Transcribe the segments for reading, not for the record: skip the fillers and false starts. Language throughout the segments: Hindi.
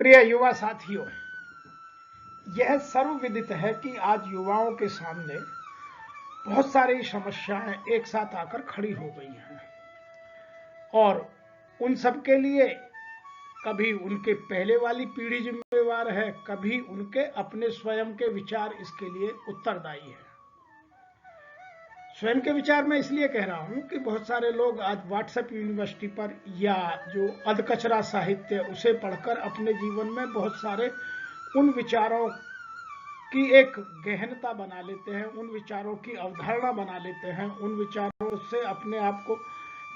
प्रिय युवा साथियों, यह सर्वविदित है कि आज युवाओं के सामने बहुत सारी समस्याएं एक साथ आकर खड़ी हो गई हैं और उन सब के लिए कभी उनके पहले वाली पीढ़ी जिम्मेवार है, कभी उनके अपने स्वयं के विचार इसके लिए उत्तरदायी है। स्वयं के विचार मैं इसलिए कह रहा हूं कि बहुत सारे लोग आज व्हाट्सएप यूनिवर्सिटी पर या जो अधकचरा साहित्य उसे पढ़कर अपने जीवन में बहुत सारे उन विचारों की एक गहनता बना लेते हैं, उन विचारों की अवधारणा बना लेते हैं, उन विचारों से अपने आप को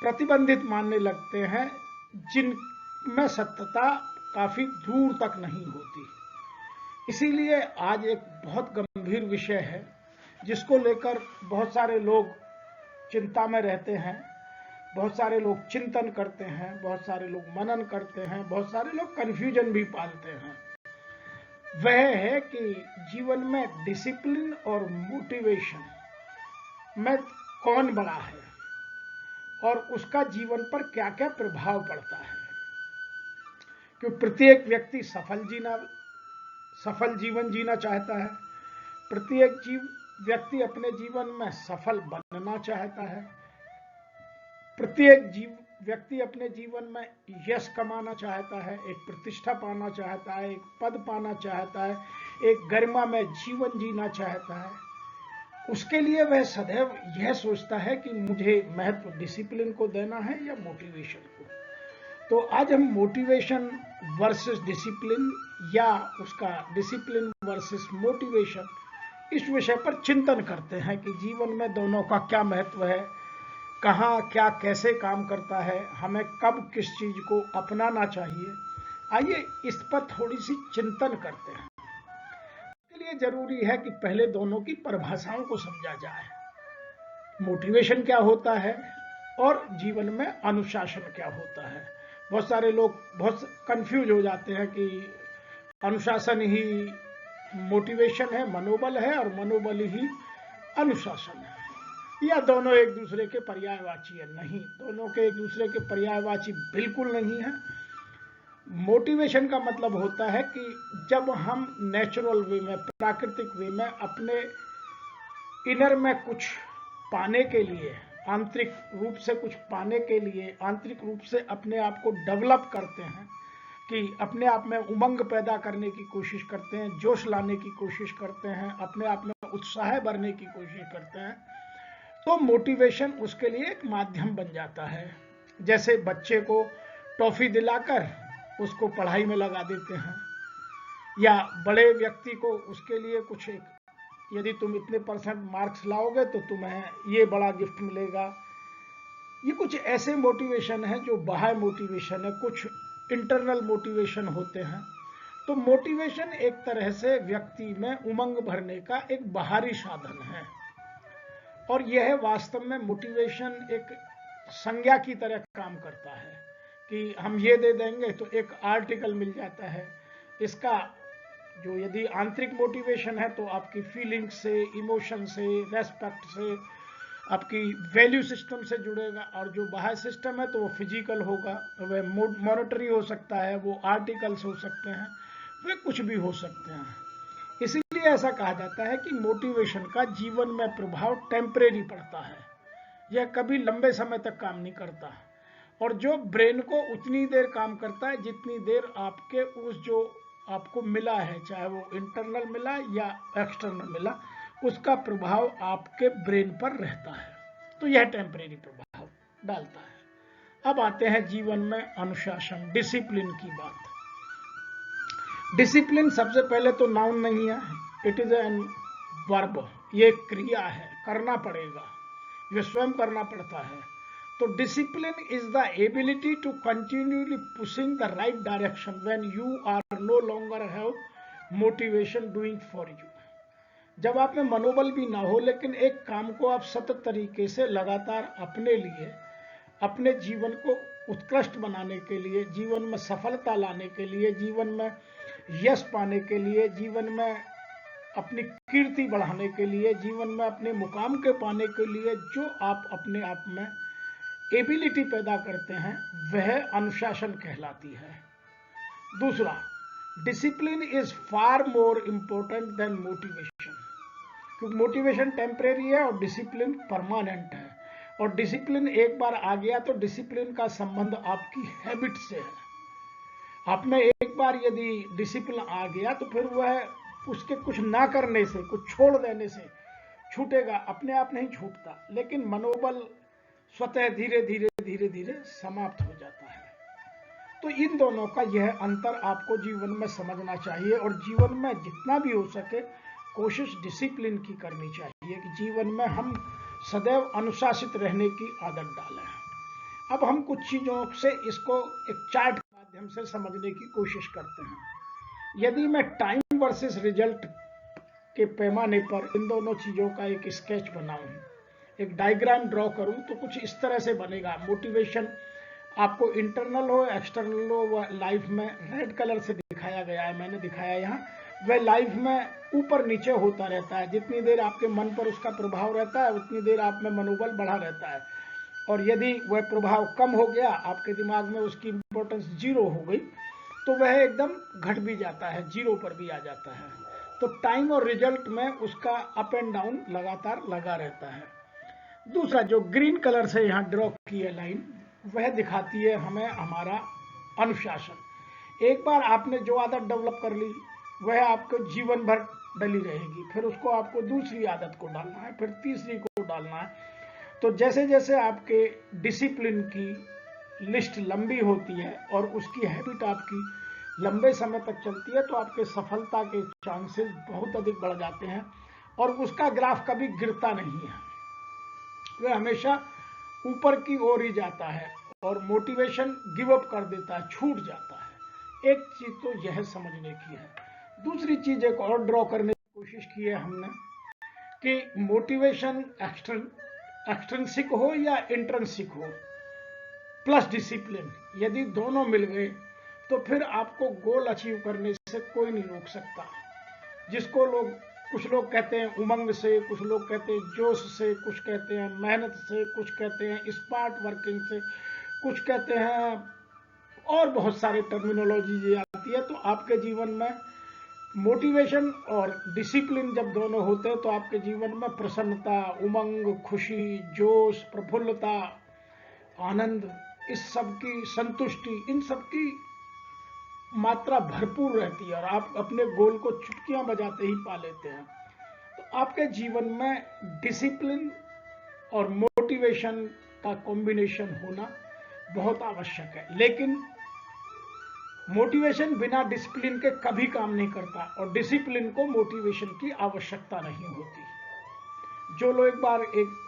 प्रतिबंधित मानने लगते हैं जिनमें सत्यता काफी दूर तक नहीं होती। इसीलिए आज एक बहुत गंभीर विषय है जिसको लेकर बहुत सारे लोग चिंता में रहते हैं, बहुत सारे लोग चिंतन करते हैं, बहुत सारे लोग मनन करते हैं, बहुत सारे लोग कंफ्यूजन भी पालते हैं। वह है कि जीवन में डिसिप्लिन और मोटिवेशन में कौन बड़ा है और उसका जीवन पर क्या क्या प्रभाव पड़ता है। क्योंकि प्रत्येक व्यक्ति सफल जीवन जीना चाहता है, प्रत्येक व्यक्ति अपने जीवन में सफल बनना चाहता है, प्रत्येक व्यक्ति अपने जीवन में यश कमाना चाहता है, एक प्रतिष्ठा पाना चाहता है, एक पद पाना चाहता है, एक गरिमा में जीवन जीना चाहता है। उसके लिए वह सदैव यह सोचता है कि मुझे महत्व डिसिप्लिन को देना है या मोटिवेशन को। तो आज हम मोटिवेशन वर्सेस डिसिप्लिन या उसका डिसिप्लिन वर्सेस मोटिवेशन इस विषय पर चिंतन करते हैं कि जीवन में दोनों का क्या महत्व है, कहाँ क्या कैसे काम करता है, हमें कब किस चीज को अपनाना चाहिए। आइए इस पर थोड़ी सी चिंतन करते हैं। इसके लिए जरूरी है कि पहले दोनों की परिभाषाओं को समझा जाए। मोटिवेशन क्या होता है और जीवन में अनुशासन क्या होता है। बहुत सारे लोग बहुत कंफ्यूज हो जाते हैं कि अनुशासन ही मोटिवेशन है, मनोबल है, और मनोबल ही अनुशासन है, या दोनों एक दूसरे के पर्यायवाची है। नहीं, दोनों के एक दूसरे के पर्यायवाची बिल्कुल नहीं है। मोटिवेशन का मतलब होता है कि जब हम नेचुरल वे में, प्राकृतिक वे में अपने इनर में कुछ पाने के लिए, आंतरिक रूप से कुछ पाने के लिए, आंतरिक रूप से अपने आप को डेवलप करते हैं, कि अपने आप में उमंग पैदा करने की कोशिश करते हैं, जोश लाने की कोशिश करते हैं, अपने आप में उत्साह भरने की कोशिश करते हैं, तो मोटिवेशन उसके लिए एक माध्यम बन जाता है। जैसे बच्चे को टॉफी दिलाकर उसको पढ़ाई में लगा देते हैं, या बड़े व्यक्ति को उसके लिए कुछ एक, यदि तुम इतने % मार्क्स लाओगे तो तुम्हें ये बड़ा गिफ्ट मिलेगा। ये कुछ ऐसे मोटिवेशन है जो बाह्य मोटिवेशन है, कुछ इंटरनल मोटिवेशन होते हैं। तो मोटिवेशन एक तरह से व्यक्ति में उमंग भरने का एक बाहरी साधन है, और यह वास्तव में मोटिवेशन एक संज्ञा की तरह काम करता है कि हम ये दे देंगे तो एक आर्टिकल मिल जाता है। इसका जो यदि आंतरिक मोटिवेशन है तो आपकी फीलिंग से, इमोशन से, रेस्पेक्ट से, आपकी वैल्यू सिस्टम से जुड़ेगा, और जो बाह्य सिस्टम है तो वो फिजिकल होगा, वह मॉनेटरी हो सकता है, वो आर्टिकल्स हो सकते हैं, वे कुछ भी हो सकते हैं। इसीलिए ऐसा कहा जाता है कि मोटिवेशन का जीवन में प्रभाव टेम्परेरी पड़ता है, यह कभी लंबे समय तक काम नहीं करता, और जो ब्रेन को उतनी देर काम करता है जितनी देर आपके उस जो आपको मिला है, चाहे वो इंटरनल मिला या एक्सटर्नल मिला, उसका प्रभाव आपके ब्रेन पर रहता है। तो यह टेम्परेरी प्रभाव डालता है। अब आते हैं जीवन में अनुशासन, डिसिप्लिन की बात। डिसिप्लिन सबसे पहले तो नाउन नहीं है, इट इज एन वर्ब, ये क्रिया है, करना पड़ेगा, ये स्वयं करना पड़ता है। तो discipline is the ability to continuously pushing the right direction when you are no longer have motivation doing for you. जब आप में मनोबल भी ना हो, लेकिन एक काम को आप सतत तरीके से लगातार अपने लिए, अपने जीवन को उत्कृष्ट बनाने के लिए, जीवन में सफलता लाने के लिए, जीवन में यश पाने के लिए, जीवन में अपनी कीर्ति बढ़ाने के लिए, जीवन में अपने मुकाम के पाने के लिए जो आप अपने आप में एबिलिटी पैदा करते हैं, वह अनुशासन कहलाती है। दूसरा, discipline is far more important than motivation, क्योंकि मोटिवेशन टेम्परेरी है और डिसिप्लिन परमानेंट है। और डिसिप्लिन एक बार आ गया तो डिसिप्लिन का संबंध आपकी हैबिट से है। आप में एक बार यदि डिसिप्लिन आ गया तो फिर वह उसके कुछ ना करने से, कुछ छोड़ देने से छूटेगा, अपने आप नहीं छूटता, लेकिन मनोबल स्वतः धीरे धीरे धीरे धीरे समाप्त हो जाता है। तो इन दोनों का यह अंतर आपको जीवन में समझना चाहिए और जीवन में जितना भी हो सके कोशिश डिसिप्लिन की करनी चाहिए कि जीवन में हम सदैव अनुशासित रहने की आदत डालें। अब हम कुछ चीज़ों से इसको एक चार्ट के माध्यम से समझने की कोशिश करते हैं। यदि मैं टाइम वर्सेस रिजल्ट के पैमाने पर इन दोनों चीज़ों का एक स्केच बनाऊं, एक डायग्राम ड्रॉ करूं, तो कुछ इस तरह से बनेगा। मोटिवेशन आपको इंटरनल हो एक्सटर्नल हो, वह लाइफ में रेड कलर से दिखाया गया है, मैंने दिखाया यहाँ। वह लाइफ में ऊपर नीचे होता रहता है। जितनी देर आपके मन पर उसका प्रभाव रहता है उतनी देर आप में मनोबल बढ़ा रहता है, और यदि वह प्रभाव कम हो गया, आपके दिमाग में उसकी इंपॉर्टेंस जीरो हो गई, तो वह एकदम घट भी जाता है, जीरो पर भी आ जाता है। तो टाइम और रिजल्ट में उसका अप एंड डाउन लगातार लगा रहता है। दूसरा, जो ग्रीन कलर से यहाँ ड्रॉ की है लाइन, वह दिखाती है हमें हमारा अनुशासन। एक बार आपने जो आदत डेवलप कर ली वह आपको जीवन भर डली रहेगी, फिर उसको आपको दूसरी आदत को डालना है, फिर तीसरी को डालना है। तो जैसे जैसे आपके डिसिप्लिन की लिस्ट लंबी होती है और उसकी हैबिट आपकी लंबे समय तक चलती है, तो आपके सफलता के चांसेस बहुत अधिक बढ़ जाते हैं और उसका ग्राफ कभी गिरता नहीं है, वह हमेशा ऊपर की ओर ही जाता है और मोटिवेशन गिव अप कर देता है, छूट जाता है। एक चीज तो यह समझने की है। दूसरी चीज एक और ड्रॉ करने की कोशिश की है हमने कि मोटिवेशन एक्सट्रिंसिक हो या इंट्रिंसिक हो, प्लस डिसिप्लिन, यदि दोनों मिल गए तो फिर आपको गोल अचीव करने से कोई नहीं रोक सकता। जिसको कुछ लोग कहते हैं उमंग से, कुछ लोग कहते हैं जोश से, कुछ कहते हैं मेहनत से, कुछ कहते हैं स्मार्ट वर्किंग से, कुछ कहते हैं और बहुत सारे टर्मिनोलॉजी आती है। तो आपके जीवन में मोटिवेशन और डिसिप्लिन जब दोनों होते हैं तो आपके जीवन में प्रसन्नता, उमंग, खुशी, जोश, प्रफुल्लता, आनंद, इस सब की संतुष्टि, इन सब की मात्रा भरपूर रहती है और आप अपने गोल को चुटकियां बजाते ही पा लेते हैं। तो आपके जीवन में डिसिप्लिन और मोटिवेशन का कॉम्बिनेशन होना बहुत आवश्यक है, लेकिन मोटिवेशन बिना डिसिप्लिन के कभी काम नहीं करता और डिसिप्लिन को मोटिवेशन की आवश्यकता नहीं होती। जो लोग एक बार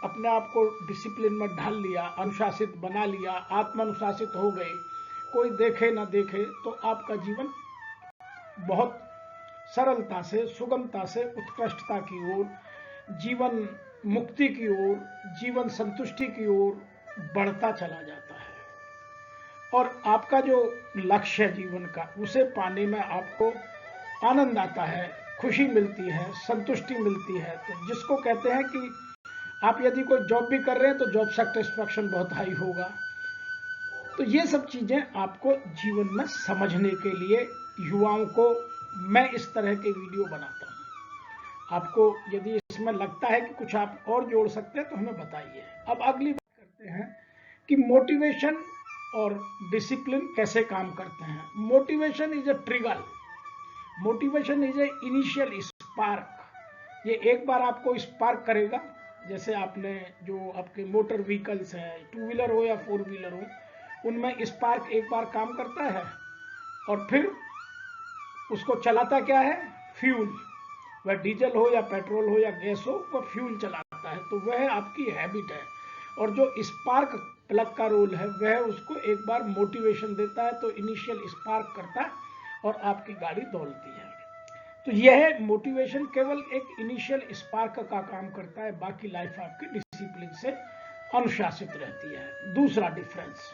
अपने आप को डिसिप्लिन में ढाल लिया, अनुशासित बना लिया, आत्मानुशासित हो गए, कोई देखे ना देखे, तो आपका जीवन बहुत सरलता से, सुगमता से उत्कृष्टता की ओर, जीवन मुक्ति की ओर, जीवन संतुष्टि की ओर बढ़ता चला जाता है। और आपका जो लक्ष्य है जीवन का, उसे पाने में आपको आनंद आता है, खुशी मिलती है, संतुष्टि मिलती है। तो जिसको कहते हैं कि आप यदि कोई जॉब भी कर रहे हैं तो जॉब सेटिस्फैक्शन बहुत हाई होगा। तो ये सब चीजें आपको जीवन में समझने के लिए युवाओं को मैं इस तरह के वीडियो बनाता हूं। आपको यदि इसमें लगता है कि कुछ आप और जोड़ सकते हैं तो हमें बताइए। अब अगली बात करते हैं कि मोटिवेशन और डिसिप्लिन कैसे काम करते हैं। Motivation is a trigger, motivation is a initial spark. ये एक बार आपको स्पार्क करेगा, जैसे आपने जो आपके मोटर व्हीकल्स हैं, टू व्हीलर हो या फोर व्हीलर हो, उनमें स्पार्क एक बार काम करता है और फिर उसको चलाता क्या है, फ्यूल। वह डीजल हो या पेट्रोल हो या गैस हो, वह फ्यूल चलाता है। तो वह आपकी हैबिट है और जो स्पार्क प्लग का रोल है वह उसको एक बार मोटिवेशन देता है, तो इनिशियल स्पार्क करता है और आपकी गाड़ी दौड़ती है। तो यह मोटिवेशन केवल एक इनिशियल स्पार्क का काम करता है, बाकी लाइफ आपकी डिसिप्लिन से अनुशासित रहती है। दूसरा डिफरेंस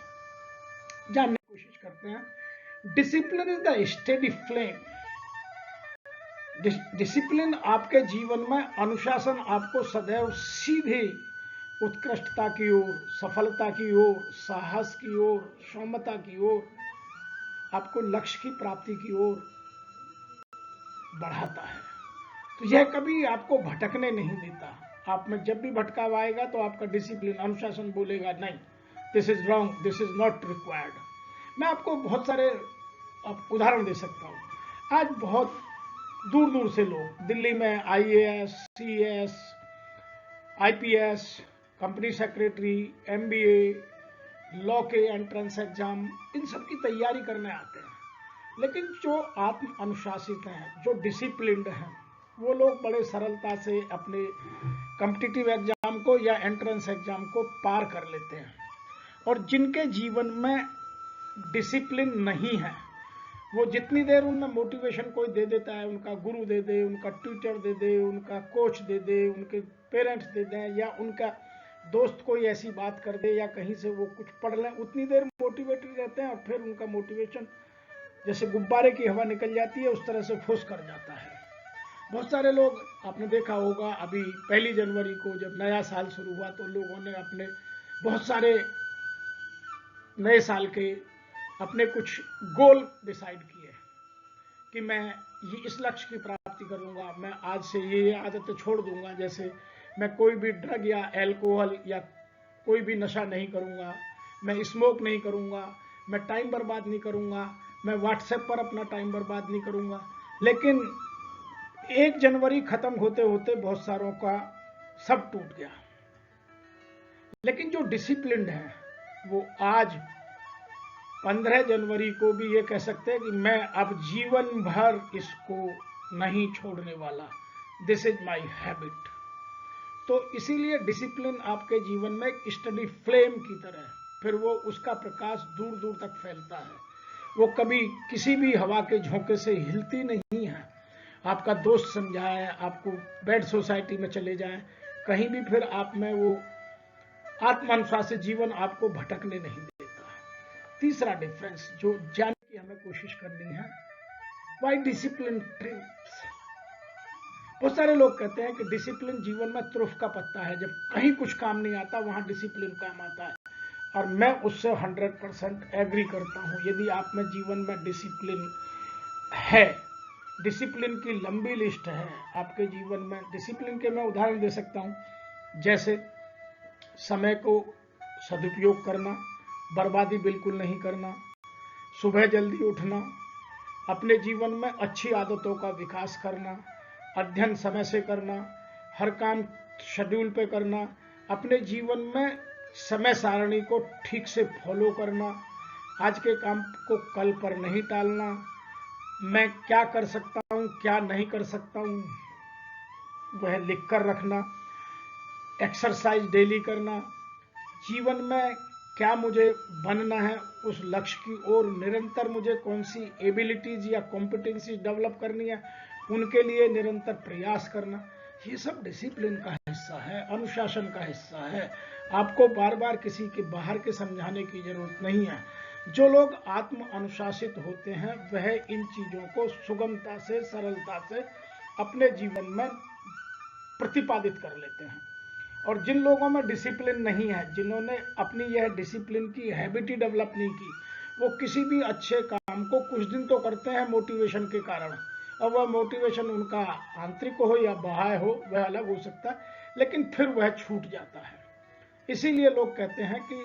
जानने की कोशिश करते हैं। Discipline is the steady flame. Discipline आपके जीवन में, अनुशासन आपको सदैव सीधे उत्कृष्टता की ओर, सफलता की ओर, साहस की ओर, क्षमता की ओर, आपको लक्ष्य की प्राप्ति की ओर बढ़ाता है। तो यह कभी आपको भटकने नहीं देता। आप में जब भी भटकाव आएगा तो आपका डिसिप्लिन, अनुशासन बोलेगा नहीं, this is wrong, this is not required. मैं आपको बहुत सारे उदाहरण दे सकता हूँ। आज बहुत दूर दूर से लोग दिल्ली में IAS, CS, IPS, company secretary, MBA, law के एंट्रेंस एग्जाम, इन सब की तैयारी करने आते हैं। लेकिन जो आत्म अनुशासित हैं, जो डिसिप्लिन्ड हैं, वो लोग बड़े सरलता से अपने कॉम्पिटिटिव एग्जाम को या एंट्रेंस एग्जाम को पार कर लेते हैं। और जिनके जीवन में डिसिप्लिन नहीं है, वो जितनी देर उनमें मोटिवेशन कोई दे देता है, उनका गुरु दे दे, उनका ट्यूटर दे दे, उनका कोच दे दे, उनके पेरेंट्स दे दें, या उनका दोस्त कोई ऐसी बात कर दे, या कहीं से वो कुछ पढ़ लें, उतनी देर मोटिवेटेड रहते हैं और फिर उनका मोटिवेशन जैसे गुब्बारे की हवा निकल जाती है उस तरह से फुस कर जाता है। बहुत सारे लोग, आपने देखा होगा, अभी 1 जनवरी को जब नया साल शुरू हुआ तो लोगों ने अपने बहुत सारे नए साल के अपने कुछ गोल डिसाइड किए कि मैं ये इस लक्ष्य की प्राप्ति करूंगा, मैं आज से ये आदतें छोड़ दूंगा, जैसे मैं कोई भी ड्रग या एल्कोहल या कोई भी नशा नहीं करूंगा, मैं स्मोक नहीं करूंगा, मैं टाइम बर्बाद नहीं करूंगा, मैं व्हाट्सएप पर अपना टाइम बर्बाद नहीं करूंगा। लेकिन 1 जनवरी खत्म होते होते बहुत सारों का सब टूट गया। लेकिन जो डिसिप्लिन्ड है वो आज 15 जनवरी को भी ये कह सकते हैं कि मैं अब जीवन भर इसको नहीं छोड़ने वाला, दिस इज माई हैबिट। तो इसीलिए डिसिप्लिन आपके जीवन में एक स्टडी फ्लेम की तरह, फिर वो उसका प्रकाश दूर दूर तक फैलता है। वो कभी किसी भी हवा के झोंके से हिलती नहीं है। आपका दोस्त समझाए, आपको बैड सोसाइटी में चले जाए, कहीं भी फिर आप में वो आत्मानुशासित जीवन आपको भटकने नहीं देता। तीसरा डिफरेंस जो जानने की हमें कोशिश करनी है, वाई डिसिप्लिन ट्रिम्स। बहुत सारे लोग कहते हैं कि डिसिप्लिन जीवन में तुरुफ का पत्ता है, जब कहीं कुछ काम नहीं आता वहां डिसिप्लिन काम आता है। और मैं उससे 100% एग्री करता हूं। यदि आप में जीवन में डिसिप्लिन है, डिसिप्लिन की लंबी लिस्ट है आपके जीवन में। डिसिप्लिन के मैं उदाहरण दे सकता हूं, जैसे समय को सदुपयोग करना, बर्बादी बिल्कुल नहीं करना, सुबह जल्दी उठना, अपने जीवन में अच्छी आदतों का विकास करना, अध्ययन समय से करना, हर काम शेड्यूल पे करना, अपने जीवन में समय सारणी को ठीक से फॉलो करना, आज के काम को कल पर नहीं टालना, मैं क्या कर सकता हूँ क्या नहीं कर सकता हूँ वह लिख कर रखना, एक्सरसाइज डेली करना, जीवन में क्या मुझे बनना है उस लक्ष्य की ओर निरंतर मुझे कौन सी एबिलिटीज या कॉम्पिटेंसी डेवलप करनी है उनके लिए निरंतर प्रयास करना, ये सब डिसिप्लिन का हिस्सा है, अनुशासन का हिस्सा है। आपको बार बार किसी के बाहर के समझाने की जरूरत नहीं है। जो लोग आत्म अनुशासित होते हैं वह इन चीजों को सुगमता से, सरलता से अपने जीवन में प्रतिपादित कर लेते हैं। और जिन लोगों में डिसिप्लिन नहीं है, जिन्होंने अपनी यह डिसिप्लिन की हैबिट ही डेवलप नहीं की, वो किसी भी अच्छे काम को कुछ दिन तो करते हैं मोटिवेशन के कारण, और वह मोटिवेशन उनका आंतरिक हो या बाह्य हो वह अलग हो सकता है, लेकिन फिर वह छूट जाता है। इसीलिए लोग कहते हैं कि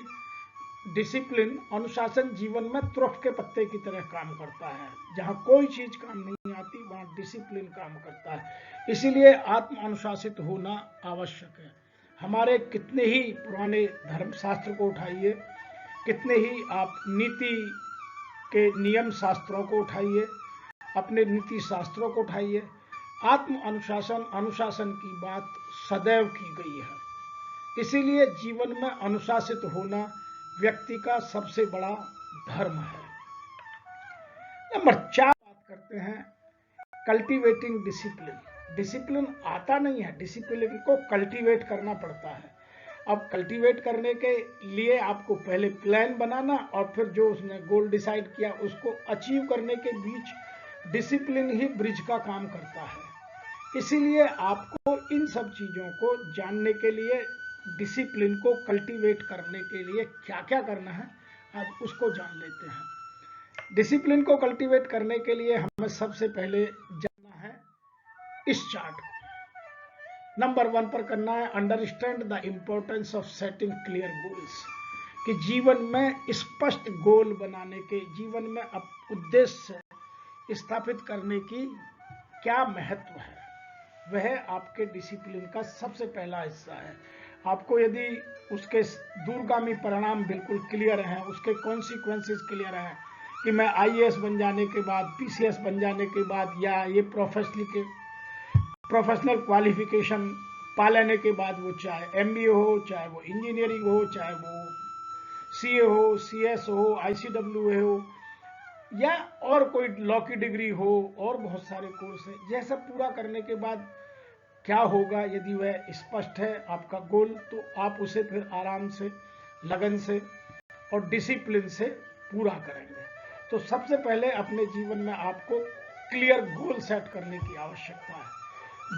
डिसिप्लिन, अनुशासन जीवन में तुरफ के पत्ते की तरह काम करता है। जहां कोई चीज काम नहीं आती वहां डिसिप्लिन काम करता है। इसीलिए आत्म अनुशासित होना आवश्यक है। हमारे कितने ही पुराने धर्मशास्त्र को उठाइए, कितने ही आप नीति के नियम शास्त्रों को उठाइए, अपने नीति शास्त्रों को उठाइए, आत्म अनुशासन, अनुशासन की बात सदैव की गई है। इसीलिए जीवन में अनुशासित होना व्यक्ति का सबसे बड़ा धर्म है। नंबर 4 बात करते हैं कल्टीवेटिंग डिसिप्लिन। डिसिप्लिन आता नहीं है, डिसिप्लिन को कल्टीवेट करना पड़ता है। अब कल्टीवेट करने के लिए आपको पहले प्लान बनाना और फिर जो उसने गोल डिसाइड किया उसको अचीव करने के बीच डिसिप्लिन ही ब्रिज का काम करता है। इसीलिए आपको इन सब चीजों को जानने के लिए, डिसिप्लिन को कल्टीवेट करने के लिए क्या क्या करना है आज उसको जान लेते हैं। डिसिप्लिन को कल्टीवेट करने के लिए हमें सबसे पहले जानना है इस चार्ट को नंबर 1 पर करना है। Understand the importance of setting clear goals, कि जीवन में स्पष्ट गोल बनाने के, जीवन में उद्देश्य स्थापित करने की क्या महत्व है। वह आपके डिसिप्लिन का सबसे पहला हिस्सा है। आपको यदि उसके दूरगामी परिणाम बिल्कुल क्लियर हैं, उसके कॉन्सिक्वेंसेस क्लियर हैं कि मैं आईएएस बन जाने के बाद, पीसीएस बन जाने के बाद, या ये प्रोफेशनल क्वालिफिकेशन पा लेने के बाद, वो चाहे एमबीए हो, चाहे वो इंजीनियरिंग हो, चाहे वो सीए हो, सीएस हो, आईसीडब्ल्यू हो, या और कोई लॉ की डिग्री हो, और बहुत सारे कोर्स है, यह सब पूरा करने के बाद क्या होगा। यदि वह स्पष्ट है आपका गोल, तो आप उसे फिर आराम से, लगन से और डिसिप्लिन से पूरा करेंगे। तो सबसे पहले अपने जीवन में आपको क्लियर गोल सेट करने की आवश्यकता है।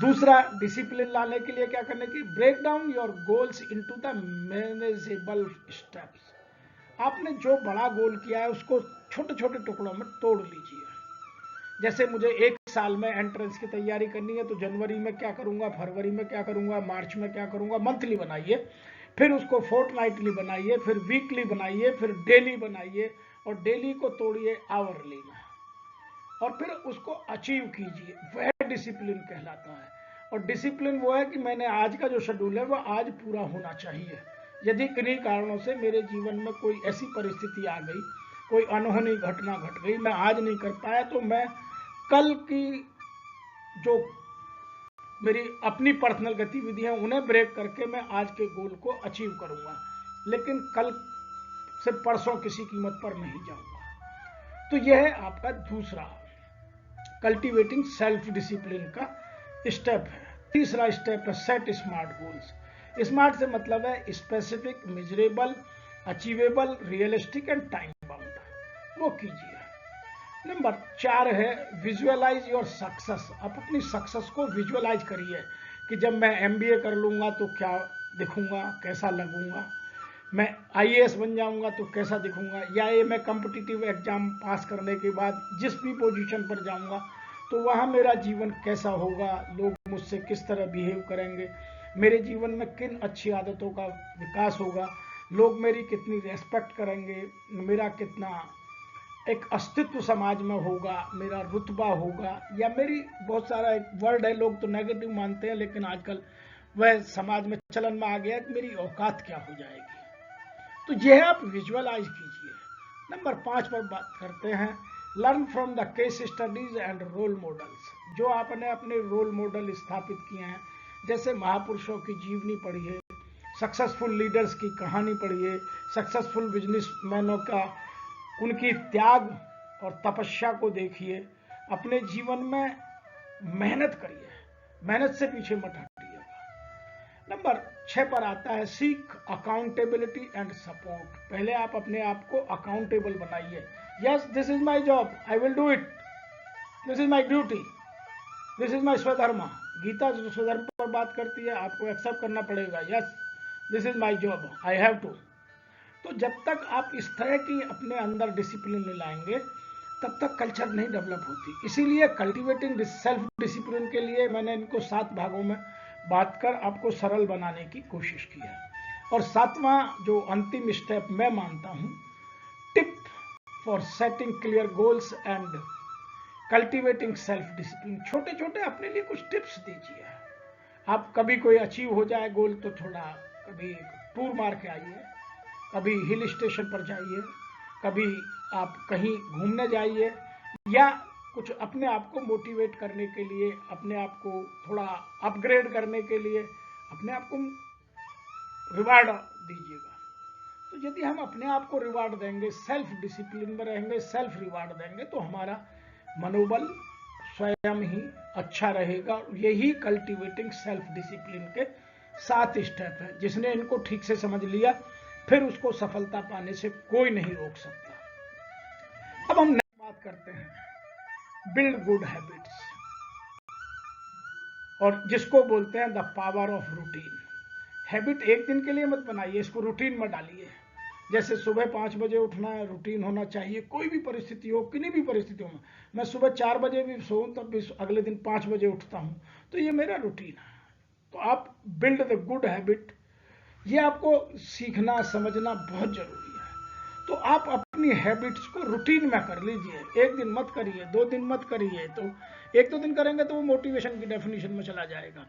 दूसरा, डिसिप्लिन लाने के लिए क्या करने की, break down your goals into the manageable steps. आपने जो बड़ा गोल किया है उसको छोटे छोटे टुकड़ों में तोड़ लीजिए। जैसे मुझे 1 साल में एंट्रेंस की तैयारी करनी है, तो जनवरी में क्या करूंगा, फरवरी में क्या करूंगा, मार्च में क्या करूंगा, मंथली बनाइए, फिर उसको फोर्टनाइटली बनाइए, फिर वीकली बनाइए, फिर डेली बनाइए, और डेली को तोड़िए आवरली में, और फिर उसको अचीव कीजिए। वह डिसिप्लिन कहलाता है। और डिसिप्लिन वो है कि मैंने आज का जो शेड्यूल है वह आज पूरा होना चाहिए। यदि किन्हीं कारणों से मेरे जीवन में कोई ऐसी परिस्थिति आ गई, कोई अनहोनी घटना घट गई, मैं आज नहीं कर पाया, तो मैं कल की जो मेरी अपनी पर्सनल गतिविधि है उन्हें ब्रेक करके मैं आज के गोल को अचीव करूंगा, लेकिन कल से परसों किसी कीमत पर नहीं जाऊंगा। तो यह है आपका दूसरा कल्टीवेटिंग सेल्फ डिसिप्लिन का स्टेप है। तीसरा स्टेप है सेट स्मार्ट गोल्स। स्मार्ट से मतलब है specific, measurable, achievable, realistic and time bound. वो कीजिए। नंबर 4 है विजुअलाइज योर सक्सेस। आप अपनी सक्सेस को विजुअलाइज करिए कि जब मैं एमबीए कर लूंगा तो क्या दिखूंगा, कैसा लगूंगा, मैं आईएएस बन जाऊंगा तो कैसा दिखूंगा, या ये मैं कॉम्पिटिटिव एग्जाम पास करने के बाद जिस भी पोजीशन पर जाऊंगा तो वहां मेरा जीवन कैसा होगा, लोग मुझसे किस तरह बिहेव करेंगे, मेरे जीवन में किन अच्छी आदतों का विकास होगा, लोग मेरी कितनी रेस्पेक्ट करेंगे, मेरा कितना एक अस्तित्व समाज में होगा, मेरा रुतबा होगा, या मेरी बहुत सारा एक वर्ड है, लोग तो नेगेटिव मानते हैं, लेकिन आजकल वह समाज में चलन में आ गया कि मेरी औकात क्या हो जाएगी। तो यह आप विजुअलाइज कीजिए। नंबर 5 पर बात करते हैं learn from the case studies and role models. जो आपने अपने रोल मॉडल स्थापित किए हैं, जैसे महापुरुषों की जीवनी पढ़िए, सक्सेसफुल लीडर्स की कहानी पढ़िए, सक्सेसफुल बिजनेसमैनों का, उनकी त्याग और तपस्या को देखिए, अपने जीवन में मेहनत करिए, मेहनत से पीछे मत हटिएगा। नंबर 6 पर आता है सीक अकाउंटेबिलिटी एंड सपोर्ट। पहले आप अपने आप को अकाउंटेबल बनाइए। Yes, this is my job, I will do it, this is my duty, this is माई स्वधर्म। गीता जो स्वधर्म पर बात करती है, आपको एक्सेप्ट करना पड़ेगा। Yes, this is my job, I have to. तो जब तक आप इस तरह की अपने अंदर डिसिप्लिन नहीं लाएंगे, तब तक कल्चर नहीं डेवलप होती। इसीलिए कल्टिवेटिंग सेल्फ डिसिप्लिन के लिए मैंने इनको 7 भागों में बात कर आपको सरल बनाने की कोशिश की है। और 7वां जो अंतिम स्टेप मैं मानता हूं, tip for setting clear goals and cultivating self discipline. छोटे छोटे अपने लिए कुछ टिप्स दीजिए। आप कभी कोई अचीव हो जाए गोल तो थोड़ा कभी टूर मार के आइए, कभी हिल स्टेशन पर जाइए, कभी आप कहीं घूमने जाइए, या कुछ अपने आप को मोटिवेट करने के लिए, अपने आप को थोड़ा अपग्रेड करने के लिए अपने आप को रिवार्ड दीजिएगा। तो यदि हम अपने आप को रिवार्ड देंगे, सेल्फ डिसिप्लिन में रहेंगे, सेल्फ रिवार्ड देंगे, तो हमारा मनोबल स्वयं ही अच्छा रहेगा। यही कल्टीवेटिंग सेल्फ डिसिप्लिन के 7 स्टेप है। जिसने इनको ठीक से समझ लिया, फिर उसको सफलता पाने से कोई नहीं रोक सकता। अब हम बात करते हैं बिल्ड गुड हैबिट्स, और जिसको बोलते हैं the power of routine. Habit एक दिन के लिए मत बनाइए, इसको रूटीन में डालिए। जैसे सुबह 5 बजे उठना है, रूटीन होना चाहिए, कोई भी परिस्थिति हो, किन्हीं भी परिस्थितियों में। मैं सुबह 4 बजे भी सोऊं तब भी अगले दिन 5 बजे उठता हूं, तो ये मेरा रूटीन है। तो आप बिल्ड द गुड हैबिट, ये आपको सीखना समझना बहुत जरूरी है। तो आप अपनी हैबिट्स को रूटीन में कर लीजिए। एक दिन मत करिए, 2 दिन मत करिए, तो 1-2 दिन करेंगे तो वो मोटिवेशन की डेफिनेशन में चला जाएगा।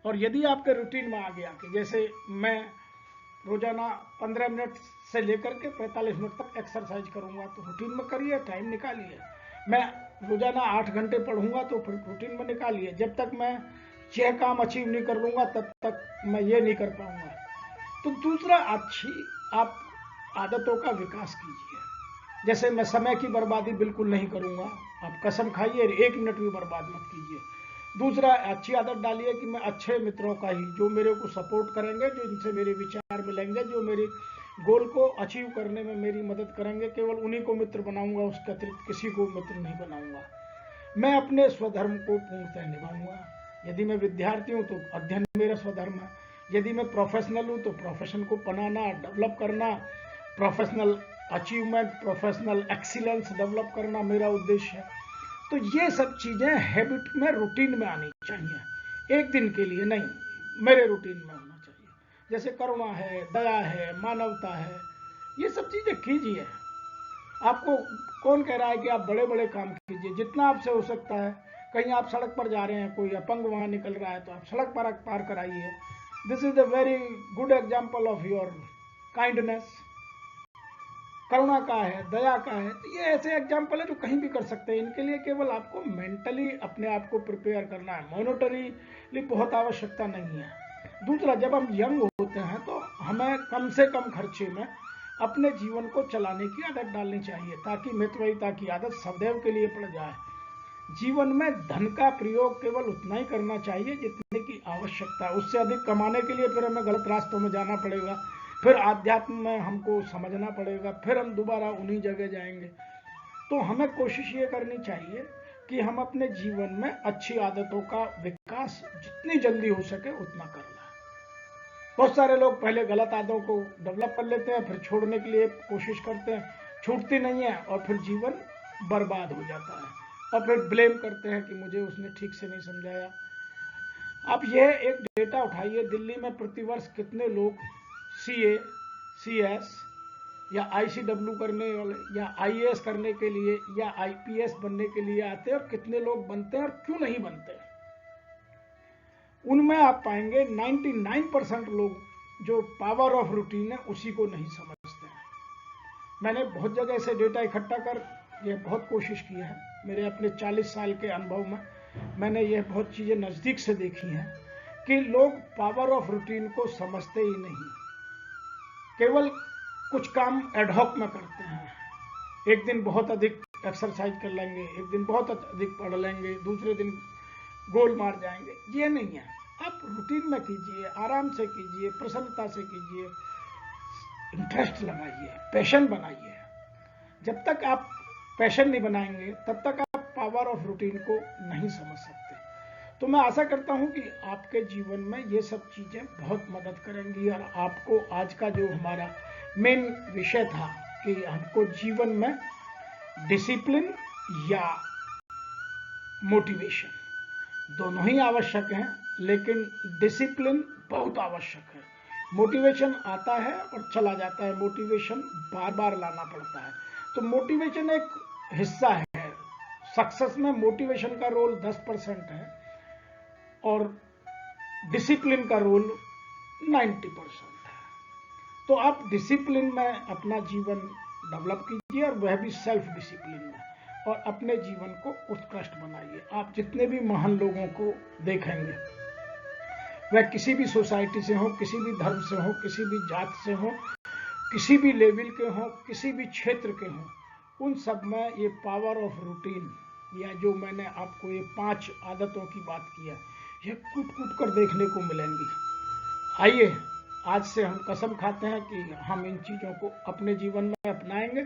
और यदि आपके रूटीन में आ गया कि जैसे मैं रोजाना 15 मिनट से लेकर के 45 मिनट तक एक्सरसाइज करूंगा, तो रूटीन में करिए, टाइम निकालिए। मैं रोजाना 8 घंटे पढ़ूंगा, तो फिर रूटीन में निकालिए। जब तक मैं 6 काम अचीव नहीं कर लूंगा तब तक मैं ये नहीं कर पाऊंगा। तो दूसरा, अच्छी आप आदतों का विकास कीजिए। जैसे मैं समय की बर्बादी बिल्कुल नहीं करूंगा, आप कसम खाइए 1 मिनट भी बर्बाद मत कीजिए। दूसरा, अच्छी आदत डालिए कि मैं अच्छे मित्रों का ही, जो मेरे को सपोर्ट करेंगे, जो इनसे मेरे विचार मिलेंगे, जो मेरे गोल को अचीव करने में मेरी मदद करेंगे, केवल उन्हीं को मित्र बनाऊंगा, उसके अतिरिक्त किसी को मित्र नहीं बनाऊंगा। मैं अपने स्वधर्म को पूर्णतः निभाऊंगा। यदि मैं विद्यार्थी हूं तो अध्ययन मेरा स्वधर्म है। यदि मैं प्रोफेशनल हूं तो प्रोफेशन को बनाना, डेवलप करना, professional achievement, professional excellence develop करना मेरा उद्देश्य है। तो ये सब चीजें हैबिट में, रूटीन में आनी चाहिए। एक दिन के लिए नहीं, मेरे रूटीन में होना चाहिए। जैसे करुणा है, दया है, मानवता है, ये सब चीजें कीजिए। आपको कौन कह रहा है कि आप बड़े बड़े काम कीजिए? जितना आपसे हो सकता है। कहीं आप सड़क पर जा रहे हैं, कोई अपंग वहां निकल रहा है, तो आप सड़क पर पार कराइए। This is a very good example of your kindness. करुणा का है, दया का है, तो ये ऐसे एग्जाम्पल है जो कहीं भी कर सकते हैं। इनके लिए केवल आपको मेंटली अपने आप को प्रिपेयर करना है, मॉनिटरी बहुत आवश्यकता नहीं है। दूसरा, जब हम यंग होते हैं तो हमें कम से कम खर्चे में अपने जीवन को चलाने की आदत डालनी चाहिए, ताकि मितव्ययिता की आदत सदैव के लिए पड़ जाए। जीवन में धन का प्रयोग केवल उतना ही करना चाहिए जितने की आवश्यकता है। उससे अधिक कमाने के लिए फिर हमें गलत रास्तों में जाना पड़ेगा, फिर आध्यात्म में हमको समझना पड़ेगा, फिर हम दोबारा उन्हीं जगह जाएंगे। तो हमें कोशिश ये करनी चाहिए कि हम अपने जीवन में अच्छी आदतों का विकास जितनी जल्दी हो सके उतना कर लें। बहुत सारे लोग पहले गलत आदतों को डेवलप कर लेते हैं, फिर छोड़ने के लिए कोशिश करते हैं, छूटती नहीं है, और फिर जीवन बर्बाद हो जाता है, और फिर ब्लेम करते हैं कि मुझे उसने ठीक से नहीं समझाया। अब यह एक डेटा उठाइए, दिल्ली में प्रतिवर्ष कितने लोग सीए, सीएस या आईसीडब्ल्यू करने वाले या आईएएस करने के लिए या आईपीएस बनने के लिए आते हैं, और कितने लोग बनते हैं और क्यों नहीं बनते। उनमें आप पाएंगे 99% लोग जो पावर ऑफ रूटीन है उसी को नहीं समझते हैं। मैंने बहुत जगह से डेटा इकट्ठा कर ये बहुत कोशिश की है। मेरे अपने 40 साल के अनुभव में मैंने ये बहुत चीजें नजदीक से देखी हैं कि लोग पावर ऑफ रूटीन को समझते ही नहीं, केवल कुछ काम एडहॉक में करते हैं। एक दिन बहुत अधिक एक्सरसाइज कर लेंगे, एक दिन बहुत अधिक पढ़ लेंगे, दूसरे दिन गोल मार जाएंगे। ये नहीं है। आप रूटीन में कीजिए, आराम से कीजिए, प्रसन्नता से कीजिए, इंटरेस्ट लगाइए, पैशन बनाइए। जब तक आप पैशन नहीं बनाएंगे तब तक आप पावर ऑफ रूटीन को नहीं समझ सकते। तो मैं आशा करता हूं कि आपके जीवन में ये सब चीजें बहुत मदद करेंगी, और आपको आज का जो हमारा मेन विषय था कि हमको जीवन में डिसिप्लिन या मोटिवेशन दोनों ही आवश्यक हैं, लेकिन डिसिप्लिन बहुत आवश्यक है। मोटिवेशन आता है और चला जाता है, मोटिवेशन बार बार लाना पड़ता है। तो मोटिवेशन एक हिस्सा है, सक्सेस में मोटिवेशन का रोल 10% है और डिसिप्लिन का रोल 90% है। तो आप डिसिप्लिन में अपना जीवन डेवलप कीजिए, और वह भी सेल्फ डिसिप्लिन में, और अपने जीवन को उत्कृष्ट बनाइए। आप जितने भी महान लोगों को देखेंगे, वह किसी भी सोसाइटी से हो, किसी भी धर्म से हो, किसी भी जात से हो, किसी भी लेवल के हो, किसी भी क्षेत्र के हो, उन सब में ये पावर ऑफ रूटीन, या जो मैंने आपको ये 5 आदतों की बात की है, ये कूट कूट कर देखने को मिलेंगी। आइए, आज से हम कसम खाते हैं कि हम इन चीज़ों को अपने जीवन में अपनाएंगे,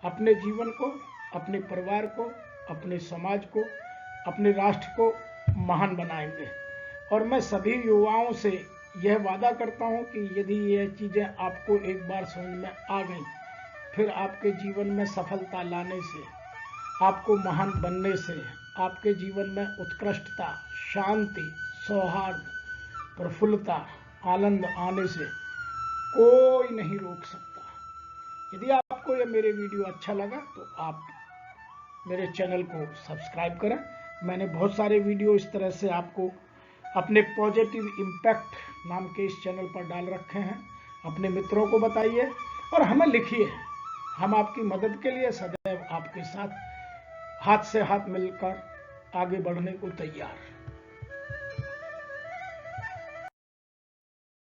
अपने जीवन को, अपने परिवार को, अपने समाज को, अपने राष्ट्र को महान बनाएंगे। और मैं सभी युवाओं से यह वादा करता हूं कि यदि यह चीजें आपको एक बार समझ में आ गई, फिर आपके जीवन में सफलता लाने से, आपको महान बनने से, आपके जीवन में उत्कृष्टता, शांति, सौहार्द, प्रफुल्लता, आनंद आने से कोई नहीं रोक सकता। यदि आपको यह मेरे वीडियो अच्छा लगा तो आप मेरे चैनल को सब्सक्राइब करें। मैंने बहुत सारे वीडियो इस तरह से आपको अपने पॉजिटिव इम्पैक्ट नाम के इस चैनल पर डाल रखे हैं। अपने मित्रों को बताइए और हमें लिखिए। हम आपकी मदद के लिए सदैव आपके साथ हाथ से हाथ मिलकर आगे बढ़ने को तैयार।